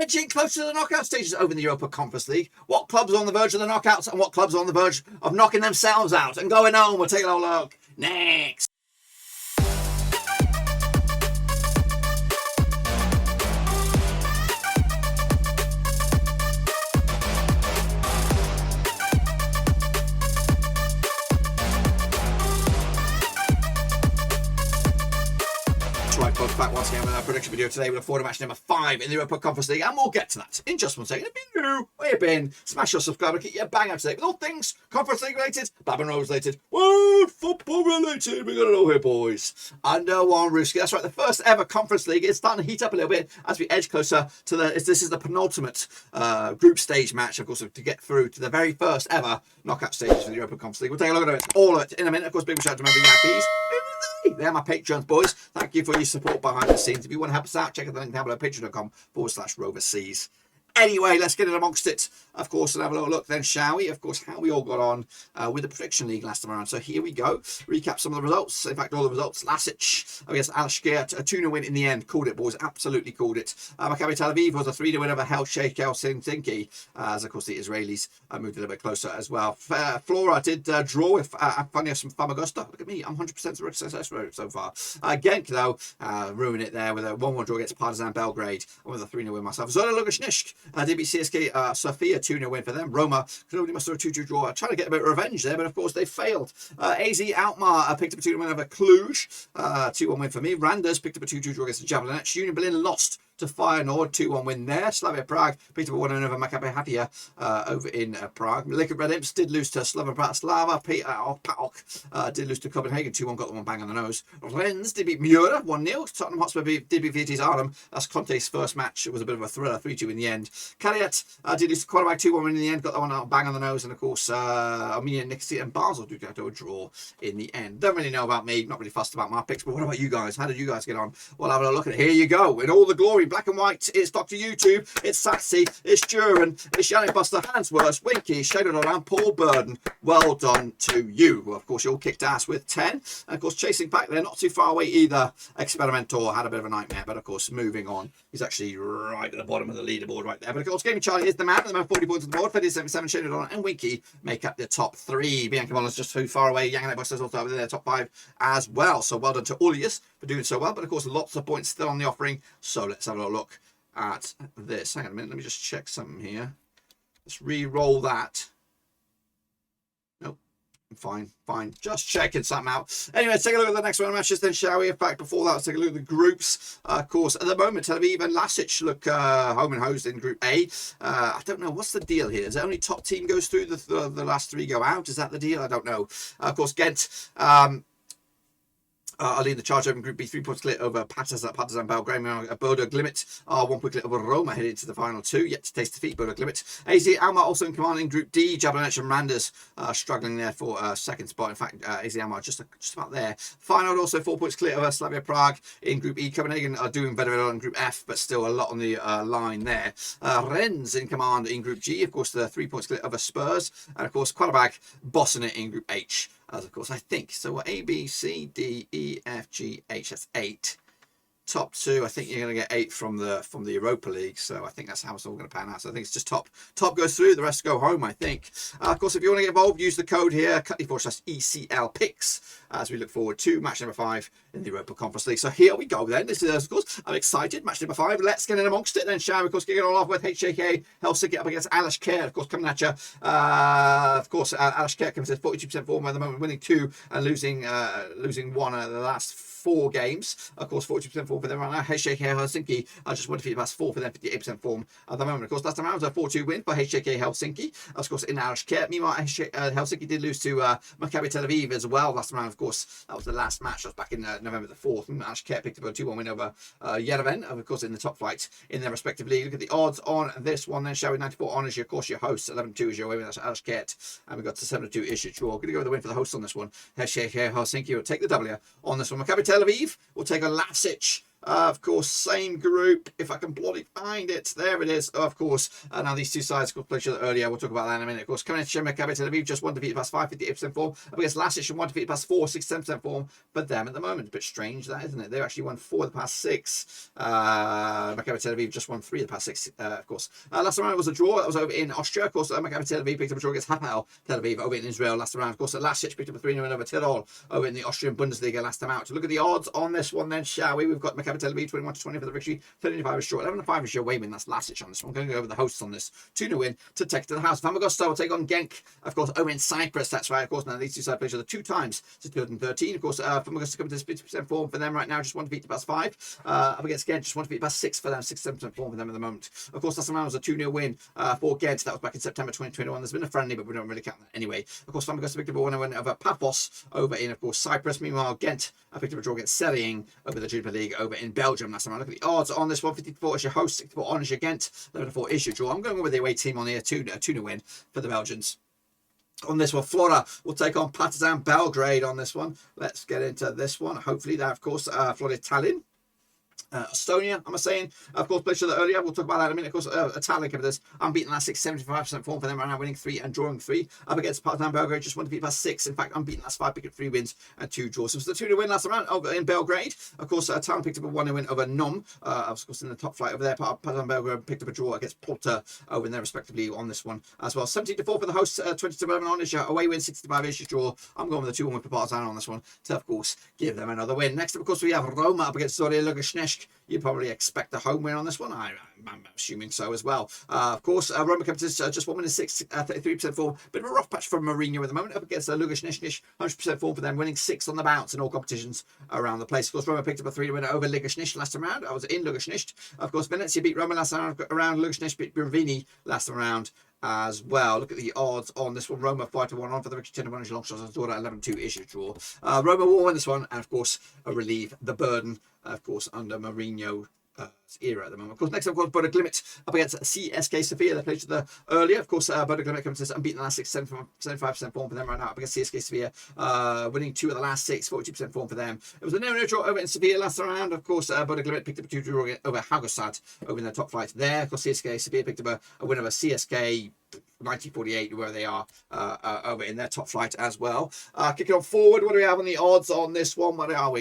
edging close to the knockout stages over in the Europa Conference League. What clubs are on the verge of the knockouts and what clubs are on the verge of knocking themselves out and going home? We'll take a look next. Right, folks, back once again with our prediction video today with a forward match number 5 in the Europa Conference League, and we'll get to that in just one second. Where you been? Smash your subscribe and keep your bang up to date with all things Conference League related, Babin Rose related, world football related. We got it all here, boys. Under one Ruski. That's right, the first ever Conference League is starting to heat up a little bit as we edge closer to this is the penultimate group stage match, of course, to get through to the very first ever knockout stages for the Europa Conference League. We'll take a look at it, all of it in a minute. Of course, big shout out to member Yappies. They're my Patreons, boys. Thank you for your support behind the scenes. If you want to help us out, check out the link down below, patreon.com/roverseas. Anyway, let's get in amongst it, of course, and have a little look then, shall we? Of course, how we all got on with the Prediction League last time around. So here we go. Recap some of the results. In fact, all the results. LASK against Alashkert, a 2-0 win in the end. Called it, boys. Absolutely called it. Maccabi Tel Aviv was a 3-0 win over Helsinki, as, of course, the Israelis moved a little bit closer as well. Flora did draw with Famagusta. Look at me. I'm 100% success rate so far. Gent, though, ruined it there with a 1-1 draw against Partizan Belgrade. And with a 3-0 win myself. Zorya did beat CSKA Sofia 2-0 win for them. Roma could only muster a 2-2 draw. Trying to get a bit of revenge there, but of course they failed. AZ Alkmaar picked up a 2-1 win over Cluj. 2-1 win for me. Randers picked up a 2-2 draw against Jablonec. Union Berlin lost to Feyenoord, 2-1 win there. Slavia Prague picked up a 1-0 over Maccabi Haifa over in Prague. Imps did lose to Slovan Bratislava. PAOK did lose to Copenhagen, 2-1, got the one bang on the nose. Rennes did beat Mura, 1-0. Tottenham Hotspur did beat Vitesse Arnhem. That's Conte's first match. It was a bit of a thriller, 3-2 in the end. KAA did lose to Qarabağ 2-1 win in the end, got that one bang on the nose. And of course, Armenia, Nicosia and Basel do go to a draw in the end. Don't really know about me, not really fussed about my picks, but what about you guys? How did you guys get on? Well, have a look at it. Here you go. In all the glory, black and white, it's Dr. YouTube, it's Sassy, it's Duran, it's Yannick Buster, Hansworth, Winky, Shaded around Paul Burden. Well done to you. Well, of course, you all kicked ass with 10. And of course, chasing back there, not too far away either. Experimentor had a bit of a nightmare, but of course, moving on. He's actually right at the bottom of the leaderboard right there. But of course, Gaming Charlie is the man, at the moment 40 points on the board. 77, Shaded on, and Winky make up the top 3. Bianca Mollen's just too far away. Yannick Buster's also over there, top 5 as well. So well done to all of you for doing so well. But of course, lots of points still on the offering. So let's have a little look at this. Hang on a minute, let me just check something here. Let's re-roll that. Nope, fine, just checking something out. Anyway, let's take a look at the next round of matches then, shall we? In fact, before that, let's take a look at the groups. Of course, at the moment, Tel Aviv and LASK look home and hosed in Group A. I don't know, what's the deal here? Is it only top team goes through, the last 3 go out? Is that the deal? I don't know. Of course, Gent are leading the charge over in Group B, 3 points clear over Partizan Belgrade. Bodø Glimt are 1 point clear over Roma, headed to the final 2. Yet to taste defeat, Bodø Glimt. AZ Alkmaar also in command in Group D. Jablonec and Randers struggling there for a second spot. In fact, AZ Alkmaar just about there. Feyenoord also 4 points clear over Slavia Prague in Group E. Copenhagen are doing better in Group F, but still a lot on the line there. Rennes in command in Group G. Of course, the 3 points clear over Spurs. And of course, Qarabağ bossing it in Group H. As of course I think. So we're A, B, C, D, E, F, G, H. That's 8. Top 2, I think you're going to get 8 from the Europa League. So I think that's how it's all going to pan out. So I think it's just top goes through, the rest go home, I think. Of course, if you want to get involved, use the code here, /ECL picks, as we look forward to match number 5 in the Europa Conference League. So here we go then. This is, of course, I'm excited. Match number 5. Let's get in amongst it then, shall we? Of course, kicking it all off with HJK Helsinki up against Alashkert, of course, coming at you. Of course, Alashkert comes at 42% form at the moment, winning 2 and losing 1 of the last 4 games. Of course, 42% form for them right now. HJK Helsinki just won defeat past 4 for them, 58% form at the moment. Of course, last time around was a 4-2 win for HJK Helsinki. Of course, in Alashkert. Meanwhile, Helsinki did lose to Maccabi Tel Aviv as well last time around. Of course, that was the last match. That was back in November the 4th. And Alashkert picked up a 2-1 win over Yerevan, of course, in the top flight in their respective league. Look at the odds on this one then, shall we? 94 on is your, of course, your host. 11-2 is your way. That's Alashkert. And we got to 7-2 is your draw. Going to go with the win for the host on this one. HJK Helsinki will take the W on this one. Maccabi Tel Aviv will take on LASK Of course, same group. If I can bloody find it, there it is. Of course. Now these two sides played each other earlier. We'll talk about that in a minute. Of course, coming into Maccabi Tel Aviv, just 1 defeated past 5, 58% form. Up against LASK and 1 defeated past 4, 67% form for them at the moment. A bit strange, that isn't it? They've actually won 4 of the past 6. Maccabi Tel Aviv just won 3 of the past 6. Of course, last round was a draw. That was over in Austria. Of course, Maccabi Tel Aviv picked up a draw against Haifa Tel Aviv over in Israel last round. Of course, LASK picked up a 3-0 win over Tirol over in the Austrian Bundesliga last time out. To look at the odds on this one, then, shall we? We've got Maccabi Tel Aviv 21-20 for the victory. 35 is short. 11-5 is your away win. That's Lasic on this one. I'm going to go over the hosts on this. 2-0 win to take to the house. Famagusta will take on Genk, of course, over in Cyprus. That's right. Of course, now these two sides play each other 2 times since 2013. Of course, Famagusta coming to 50% form for them right now. Just 1 defeat to past 5. Up against Gent, just 1 defeat past 6 for them. 67% form for them at the moment. Of course, last time around was a 2-0 win for Gent. That was back in September 2021. There's been a friendly, but we don't really count that anyway. Of course, Famagusta picked up a 1-0 over Paphos over in, of course, Cyprus. Meanwhile, Gent picked up a draw against Serring over the Jupiler League over in Belgium last time around. Look at the odds on this one. 54 is your host, 64 on is your Gent, 11-4 is your draw. I'm going with the away team on here, 2-0 win for the Belgians. On this one, Flora will take on Partizan Belgrade on this one. Let's get into this one. Hopefully, that, of course, Flora Tallinn. Estonia, I'm saying, of course, played each other earlier. We'll talk about that in a minute. Of course, Italian covered this. Unbeaten last 6, 75% form for them right now, winning 3 and drawing 3. Up against Partizan Belgrade, just 1 defeat past 6. In fact, unbeaten last 5, picked up 3 wins and 2 draws. So it was the 2-0 win last round over in Belgrade. Of course, Italian picked up a 1-0 win over Nom. Of course, in the top flight over there. Partizan Belgrade picked up a draw against Porta over in there, respectively, on this one as well. 17-4 for the hosts, 20-11 on is your away win, 65 is your draw. I'm going with the 2-1 win for Partizan on this one to, of course, give them another win. Next up, of course, we have Roma up against Zorya Lugansk. You probably expect a home win on this one. I'm assuming so as well. Of course, Roma comes to just 1 win and 6, 33% form. Bit of a rough patch for Mourinho at the moment. Up against Lugansk, 100% form for them, winning 6 on the bounce in all competitions around the place. Of course, Roma picked up a 3 win over Lugansk last time round. I was in Lugansk. Of course, Venezia beat Roma last round. Lugansk beat Bravini last round as well. Look at the odds on this one. Roma 5-1 on for the victory. 10-1 is your long shots. Zorya 11-2 is your draw. Roma will win this one and, of course, relieve the burden, of course, under Mourinho era at the moment. Of course, next up, of course, Bodø Glimt up against CSKA Sofia. They played each other earlier. Of course, Bodø Glimt comes to unbeaten the last 6, 75% form for them right now up against CSKA Sofia, winning 2 of the last 6, 42% form for them. It was a 0-0 draw over in Sofia last round. Of course, Bodø Glimt picked up a 2 draw over Haugesund over in their top flight there. Of course, CSKA Sofia picked up a win over CSK 1948, where they are over in their top flight as well. Kicking on forward, what do we have on the odds on this one? Where are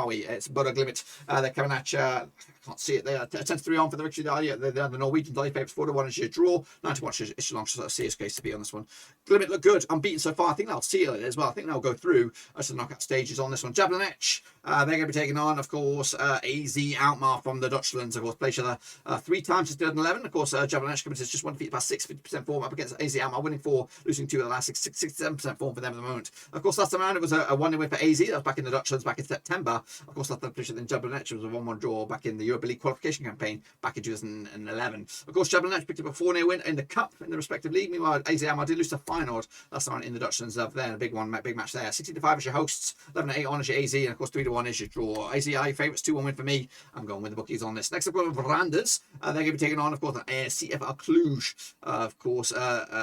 we? It's Bodø Glimt. They're coming at you. I can't see it there. 10-3 on for the victory. They're the Norwegian daily favourites. 4-1 is your draw. 91 is your long shot. CSKA Sofia on this one. Glimt look good. Unbeaten so far. I think they'll seal it as well. I think they'll go through to the knockout stages on this one. Jablonec. They're going to be taking on, of course, AZ Alkmaar from the Dutchlands. Of course, played each other 3 times since 2011. Of course, Jablonec coming to just 1 defeat past 6, 50% form up against AZ Alkmaar, winning 4, losing 2 of the last 6, 67% form for them at the moment. Of course, last time around it was a 1-0 win for AZ. That was back in the Dutchlands back in September. Of course, last time played in Jablonec was a 1-1 draw back in the Europa League qualification campaign back in 2011. Of course, Jablonec picked up a 4-0 win in the cup in the respective league. Meanwhile, AZ Alkmaar did lose to Feyenoord last time in the Dutchlands. There, a big match there. 16-5 is your hosts, 11-8 on is your AZ, and of course 3-1 is your draw. AZ are your favourites, 2-1 win for me. I'm going with the bookies on this. Next up, we've got Randers. They're going to be taking on, of course, CFR Cluj. Of course,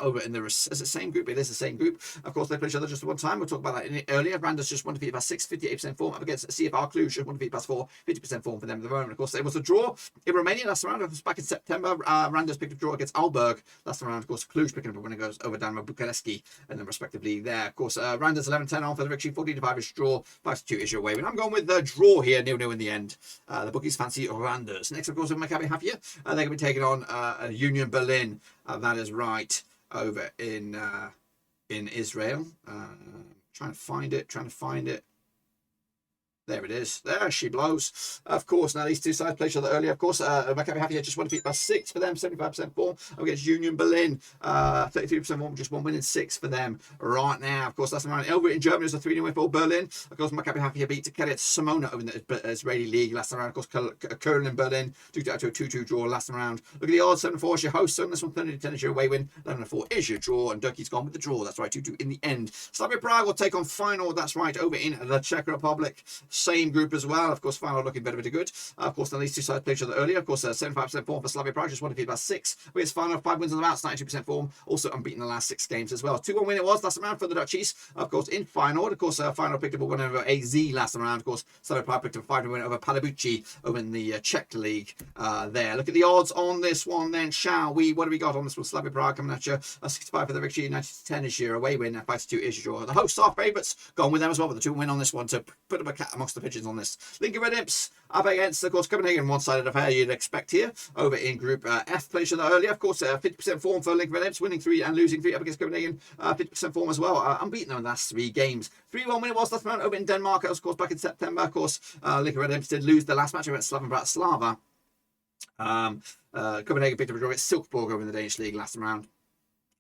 over in the same group. It is the same group. Of course, they play each other just one time. We'll talk about that earlier. Randers just 1 defeat past 6, 58% form up against CFR Cluj. Just 1 defeat past 4, 50% form for them at the moment. Of course, it was a draw in Romania last round. It was back in September. Randers picked a draw against Aalborg last round. Of course, Cluj picking up a win and goes over Dynamo Bucharest and then respectively there. Of course, Randers 11-10 on for the victory. 14-5 is draw. 5-2 is your way. I'm going with the draw here. 0-0 in the end. The bookies fancy Randers. Next, of course, with Maccabi Haifa. They're going to be taking on Union Berlin. That is right, over in Israel. Trying to find it. There it is. There she blows. Of course, now these two sides played each other earlier. Of course, Maccabi Haifa just 1 defeat past 6 for them, 75% form against Union Berlin. 33% form, just 1 win and 6 for them right now. Of course, that's around over in Germany. It was a 3-0 win for Berlin. Of course, Maccabi Haifa beat Kiryat Simona over in the Israeli league last round. Of course, Köln and Berlin took it out to a 2-2 draw last round. Look at the odds. 7-4 is your host. So this one 30-10 is your away win. 11-4 is your draw. And Turkey's gone with the draw. That's right, 2-2 in the end. Slavia Prague will take on Feyenoord. That's right, over in the Czech Republic. same group as well. Of course, Feyenoord looking very, very good. Of course, then these two sides played each other earlier. Of course, 75% form for Slavia Prague, just won about 6. Whereas Feyenoord, 5 wins on the bounce, 92% form, also unbeaten the last 6 games as well. 2-1 win it was last round for the Dutchies. Of course, in Feyenoord, of course, Feyenoord picked up a win over AZ last round. Of course, Slavia Prague picked up a 5-win win over Palabuchi over in the Czech League there. Look at the odds on this one then, shall we? What do we got on this one? Slavia Prague coming at you. 65 for the victory, 90-10 is your away win, 5-2 is your draw. The hosts are favourites. Gone with them as well with the 2-win on this one to put up a cat amongst the pigeons on this. Lincoln Red Imps up against, of course, Copenhagen, one-sided affair you'd expect here. Over in Group F, played each other earlier. Of course, 50% form for Lincoln Red Imps, winning 3 and losing 3 up against Copenhagen. 50% form as well. Unbeaten in the last 3 games. 3-1 win it was last round over in Denmark, of course, back in September. Of course, Lincoln Red Imps did lose the last match against Slovan Bratislava. Copenhagen picked up a draw against Silkeborg over in the Danish league last round.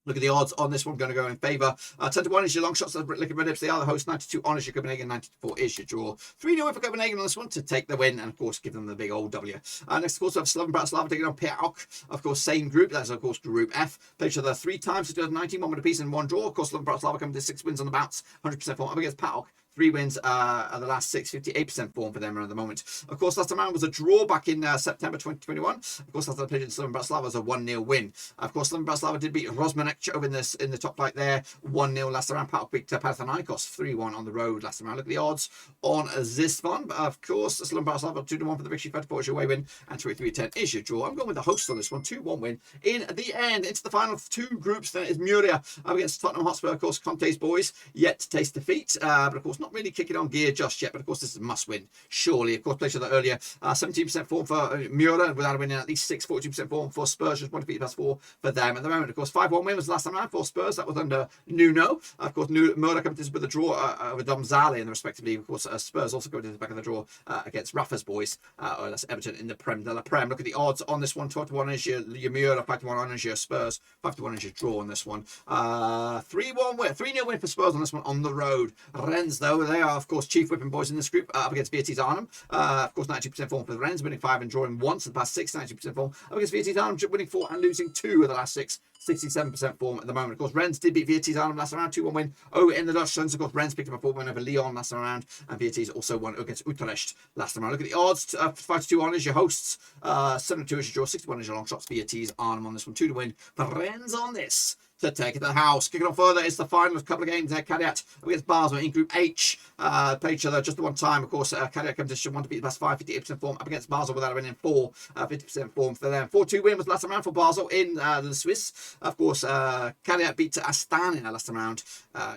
Look at the odds on this one, going to go in favour. 10-1 is your long shots. Lincoln Red Imps, they are the host. 92 on is your Copenhagen. 94 is your draw. 3-0 win for Copenhagen on this one to take the win and, of course, give them the big old W. Next, of course, we have Slovan Bratislava taking on PAOK. Of course, same group. That's, of course, Group F. Played each other 3 times. 2019, 1 win apiece and 1 draw. Of course, Slovan Bratislava coming to 6 wins on the bounce. 100% form up against PAOK. 3 wins are the last 6, 58% form for them at the moment. Of course, last round was a draw back in September 2021. Of course, last time played in Slovan Bratislava was a 1-0 win. Of course, Slovan Bratislava did beat Rosmanec over in the top flight there. 1-0 last round. PAOK beat Panathinaikos 3-1 on the road last round. Look at the odds on this one. Of course, Slovan Bratislava 2-1 for the victory. 5-4 is your away win. And 23-10 is your draw. I'm going with the host on this one. 2-1 win. In the end, into the final 2 groups, then is Muria up against Tottenham Hotspur. Of course, Conte's boys yet to taste defeat. But of course, not really kicking on gear just yet, but of course this is a must win, surely. Of course, played each other earlier. 17% form for Mura without winning at least 6, 42% form for Spurs, just 1 defeat +4 for them at the moment. Of course, 5-1 win was the last time around for Spurs. That was under Nuno. Of course, Mura coming to with a draw over Domzale in the respective league. Of course, Spurs also going to the back of the draw against Rafa's boys, or that's Everton in the Prem de la Prem. Look at the odds on this one. 2-1 is your Mura, 5-1 on is your Spurs, 5-1 is your draw on this one. 3-1 win, 3-0 win for Spurs on this one on the road. Rennes, though, they are, of course, chief whipping boys in this group up against VT's Arnhem. Of course, 92% form for the Rennes, winning 5 and drawing once in the past 6, 92% form. Up against VT's Arnhem, winning 4 and losing 2 of the last 6. 67% form at the moment. Of course, Rennes did beat VT's Arnhem last round, 2-1 win over in the Dutch Suns. Of course, Rennes picked up a 4 win over Lyon last round, and VT's also won against Utrecht last round. Look at the odds. 5-2 on is your hosts, 7-2 is your draw, 61 is your long shots. VT's Arnhem on this one, 2 to win for Rennes on this to take it to the house. Kicking on further is the final couple of games there. Caveat against Basel in Group H. Played each other just the one time. Of course, Caveat competition 1 to beat the past 5, 58% form up against Basel without a win in 4, 50% form for them. 4-2 win was last round for Basel in the Swiss. Of course, Caveat beat Astana in the last round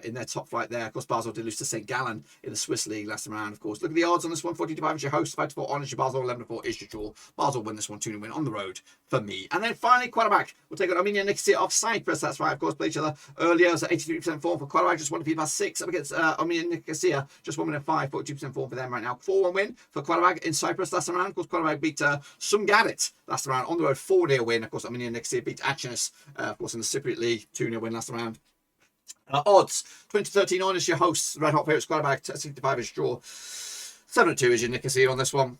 in their top flight there. Of course, Basel did lose to St. Gallen in the Swiss League last round. Of course, look at the odds on this one. 42-5 is your host, 5-4 on is your Basel, 11-4 is your draw. Basel win this one, 2 win on the road for me. And then finally, Qarabağ will take on Armenia Nicosia of Cyprus. That's right, of course, played each other earlier. So 83% form for Qarabağ, just 1 defeat past 6 up against Armenia Nicosia, just 1 win and 5, 42% form for them right now. 4-1 win for Qarabağ in Cyprus last round. Of course, Qarabağ beat Sumgarit last round on the road, 4-0 win. Of course, Armenia Nicosia beat Achenis, of course, in the Cypriot League, 2-0 win last round. Odds 2013 on is your hosts, Red Hot Favourites Qarabağ, 65 is draw, 7-2 is your Nicosia on this one.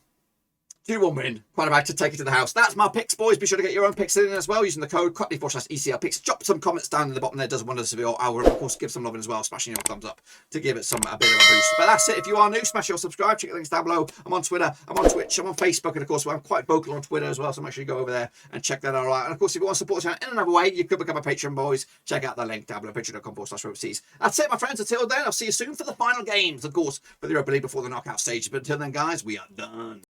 2-1 win, Qarabağ to take it to the house. That's my picks, boys. Be sure to get your own picks in as well using the code /ECL picks. Drop some comments down in the bottom there. Does wonders of I will, of course, give some loving as well, smashing your thumbs up to give it a bit of a boost. But that's it. If you are new, smash your subscribe. Check the links down below. I'm on Twitter, I'm on Twitch, I'm on Facebook, and of course, I'm quite vocal on Twitter as well. So make sure you go over there and check that out. And of course, if you want to support the channel in another way, you could become a Patreon, boys. Check out the link down below, patreon.com/overseas. That's it, my friends. Until then, I'll see you soon for the final games, of course, for the Europa League before the knockout stage. But until then, guys, we are done.